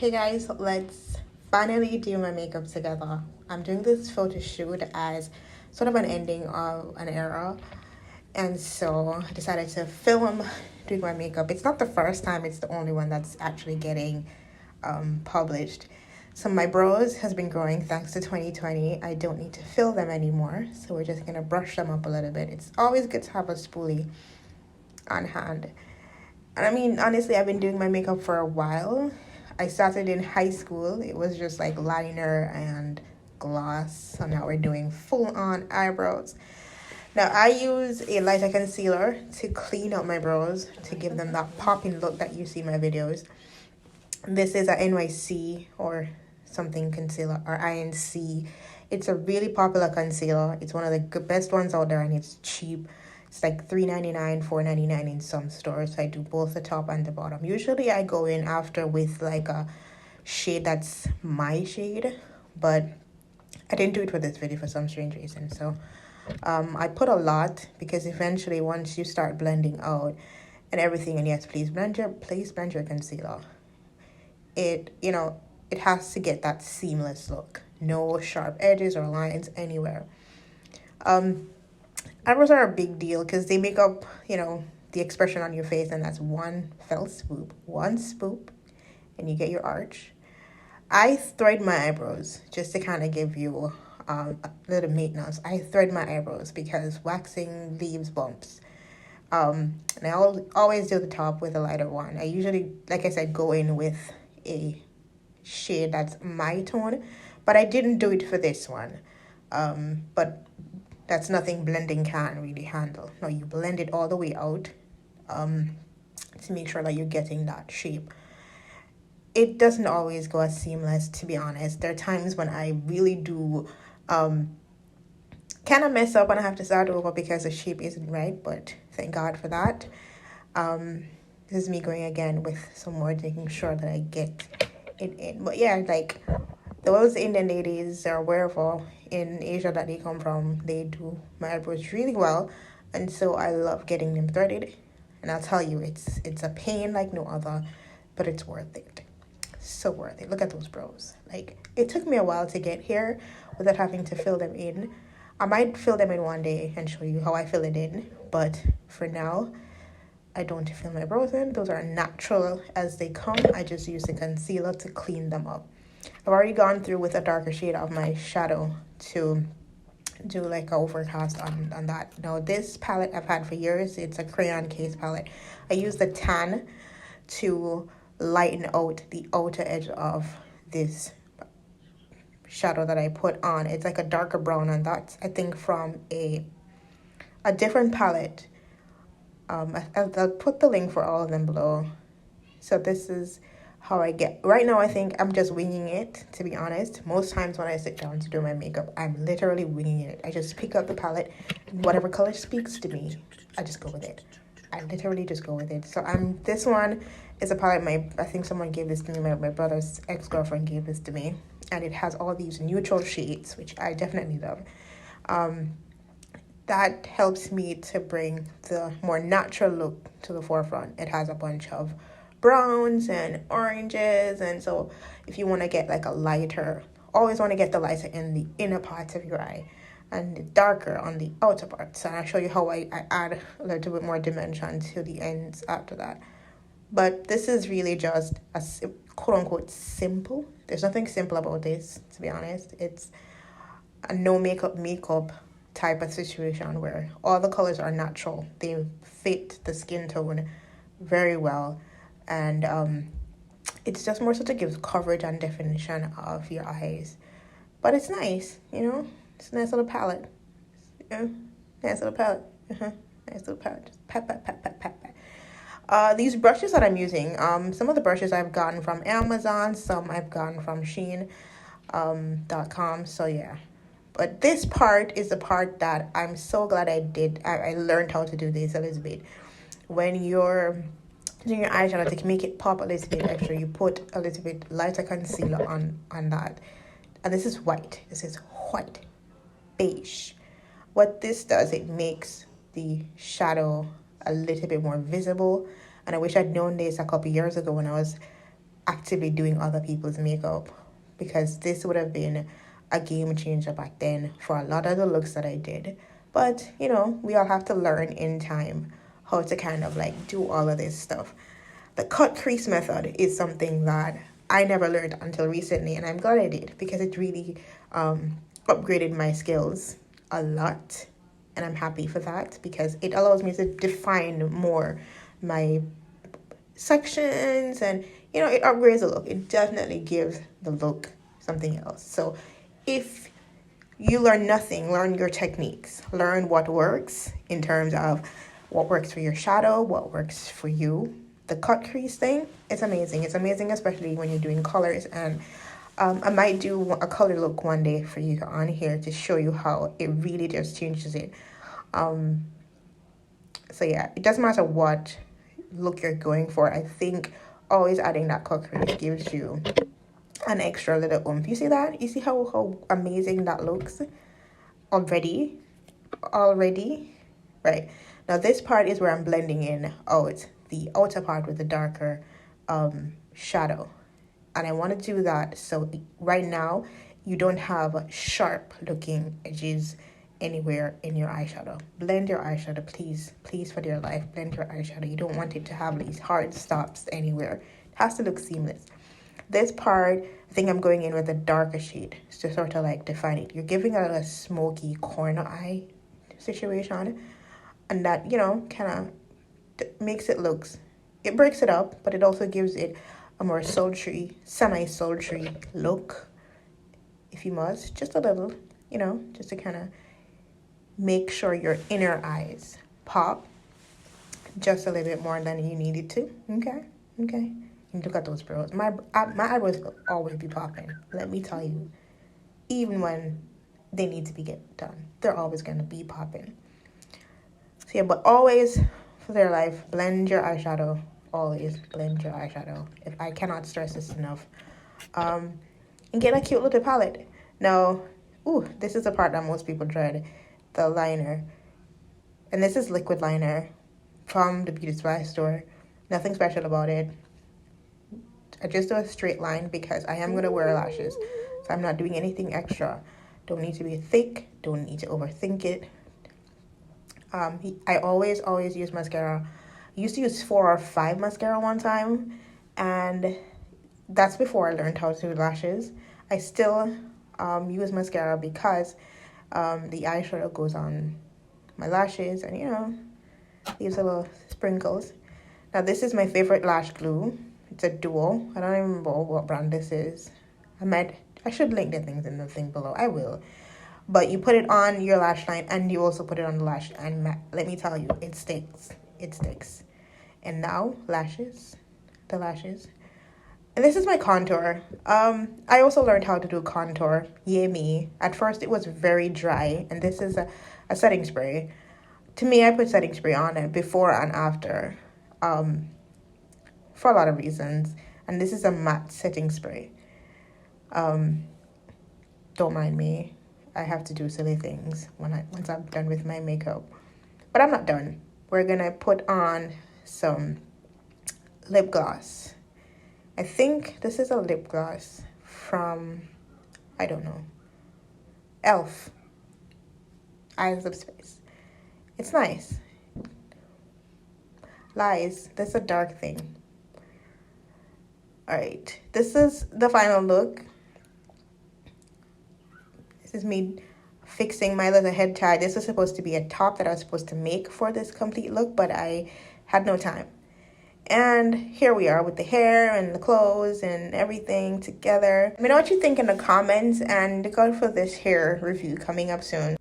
Hey guys, let's finally do my makeup together. I'm doing this photo shoot as sort of an ending of an era, and so I decided to film doing my makeup. It's not the first time, it's the only one that's actually getting published. So my brows has been growing thanks to 2020. I don't need to fill them anymore, so we're just gonna brush them up a little bit. It's always good to have a spoolie on hand. And I mean, honestly, I've been doing my makeup for a while. I started in high school. It was just like liner and gloss. So now we're doing full on eyebrows. Now I use a lighter concealer to clean up my brows to give them that popping look that you see in my videos. This is a NYC or something concealer or INC. It's a really popular concealer. It's one of the best ones out there and it's cheap. It's like $3.99, $4.99 in some stores. So I do both the top and the bottom. Usually I go in after with like a shade that's my shade, but I didn't do it for this video for some strange reason. So I put a lot because eventually once you start blending out and everything, and yes, please blend your concealer. It has to get that seamless look. No sharp edges or lines anywhere. Eyebrows are a big deal because they make up, the expression on your face, and that's one fell swoop, and you get your arch. I thread my eyebrows just to kind of give you a little maintenance. I thread my eyebrows because waxing leaves bumps. And I always do the top with a lighter one. I usually, like I said, go in with a shade that's my tone, but I didn't do it for this one. But that's nothing blending can't really handle. No, you blend it all the way out to make sure that you're getting that shape. It doesn't always go as seamless, to be honest. There are times when I really do kind of mess up and I have to start over because the shape isn't right, but thank God for that. This is me going again with some more, making sure that I get it in. But yeah, like those Indian ladies or wherever in Asia that they come from, they do my eyebrows really well, and so I love getting them threaded. And I'll tell you, it's a pain like no other, but it's worth it. So worth it. Look at those brows. Like, it took me a while to get here without having to fill them in. I might fill them in one day and show you how I fill it in, but for now, I don't fill my brows in. Those are natural as they come. I just use the concealer to clean them up. I've already gone through with a darker shade of my shadow to do like an overcast on that. Now this palette I've had for years. It's a Crayon case palette. I use the tan to lighten out the outer edge of this shadow that I put on. It's like a darker brown, and that's I think from a different palette. I'll put the link for all of them below. So this is how I get right now. I think I'm just winging it, to be honest. Most times when I sit down to do my makeup, I'm literally winging it. I just pick up the palette, and whatever color speaks to me, I just go with it. I literally just go with it. So this one is a palette I think someone gave this to me. My brother's ex-girlfriend gave this to me, and it has all these neutral shades, which I definitely love. That helps me to bring the more natural look to the forefront. It has a bunch of browns and oranges, and so if you want to get like a lighter, always want to get the lighter in the inner part of your eye and the darker on the outer part. So I'll show you how I add a little bit more dimension to the ends after that. But this is really just a quote-unquote simple. There's nothing simple about this, to be honest. It's a no makeup type of situation where all the colors are natural. They fit the skin tone very well, and it's just more so to give coverage and definition of your eyes. But it's nice, it's a nice little palette. Nice little palette. Nice little palette. Just pat. These brushes that I'm using, some of the brushes I've gotten from Amazon, some I've gotten from Shein.com. So yeah. But this part is the part that I'm so glad I did. I learned how to do this a little bit. When you're doing your eyeshadow, to make it pop a little bit extra, you put a little bit lighter concealer on that. And this is white. This is white. Beige. What this does, it makes the shadow a little bit more visible. And I wish I'd known this a couple years ago when I was actively doing other people's makeup, because this would have been a game changer back then for a lot of the looks that I did. But, you know, we all have to learn in time how to kind of like do all of this stuff. The cut crease method is something that I never learned until recently, and I'm glad I did, because it really upgraded my skills a lot. And I'm happy for that, because it allows me to define more my sections, and you know, it upgrades the look. It definitely gives the look something else. So if you learn nothing, learn your techniques, learn what works in terms of what works for your shadow, what works for you. The cut crease thing, it's amazing. It's amazing, especially when you're doing colors. And I might do a color look one day for you on here to show you how it really just changes it. So yeah, it doesn't matter what look you're going for. I think always adding that cut crease gives you an extra little oomph. You see that? You see how amazing that looks already? Right. Now this part is where I'm blending in out the outer part with the darker shadow. And I want to do that so right now you don't have sharp looking edges anywhere in your eyeshadow. Blend your eyeshadow, please. Please, for dear life, blend your eyeshadow. You don't want it to have these hard stops anywhere. It has to look seamless. This part, I think I'm going in with a darker shade to sort of like define it. You're giving it a smoky corner eye situation, and that, you know, kind of makes it looks, it breaks it up, but it also gives it a more sultry, semi-sultry look, if you must, just a little, you know, just to kind of make sure your inner eyes pop just a little bit more than you need it to. Okay. And look at those brows. My eyebrows will always be popping. Let me tell you, even when they need to be get done, they're always gonna be popping. So yeah, but always, for their life, blend your eyeshadow. Always blend your eyeshadow. If I cannot stress this enough. And get a cute little palette. Now, this is the part that most people dread. The liner. And this is liquid liner from the beauty supply store. Nothing special about it. I just do a straight line because I am going to wear lashes. So I'm not doing anything extra. Don't need to be thick. Don't need to overthink it. I always use mascara. I used to use 4 or 5 mascara one time. And that's before I learned how to do lashes. I still use mascara because the eyeshadow goes on my lashes and, you know, leaves a little sprinkles. Now this is my favorite lash glue. It's a duo. I don't even remember what brand this is. I should link the things in the thing below. I will. But you put it on your lash line and you also put it on the lash, and let me tell you, it sticks. It sticks. And now the lashes. And this is my contour. I also learned how to do contour. Yay me. At first it was very dry, and this is a setting spray. To me, I put setting spray on it before and after, for a lot of reasons. And this is a matte setting spray. Don't mind me. I have to do silly things once I'm done with my makeup. But I'm not done. We're gonna put on some lip gloss. I think this is a lip gloss from, I don't know, Elf. Eyes of Space. It's nice. Lies. That's a dark thing. Alright. This is the final look. This is me fixing my little head tie. This was supposed to be a top that I was supposed to make for this complete look, but I had no time. And here we are with the hair and the clothes and everything together. Let me know what you think in the comments, and look out for this hair review coming up soon.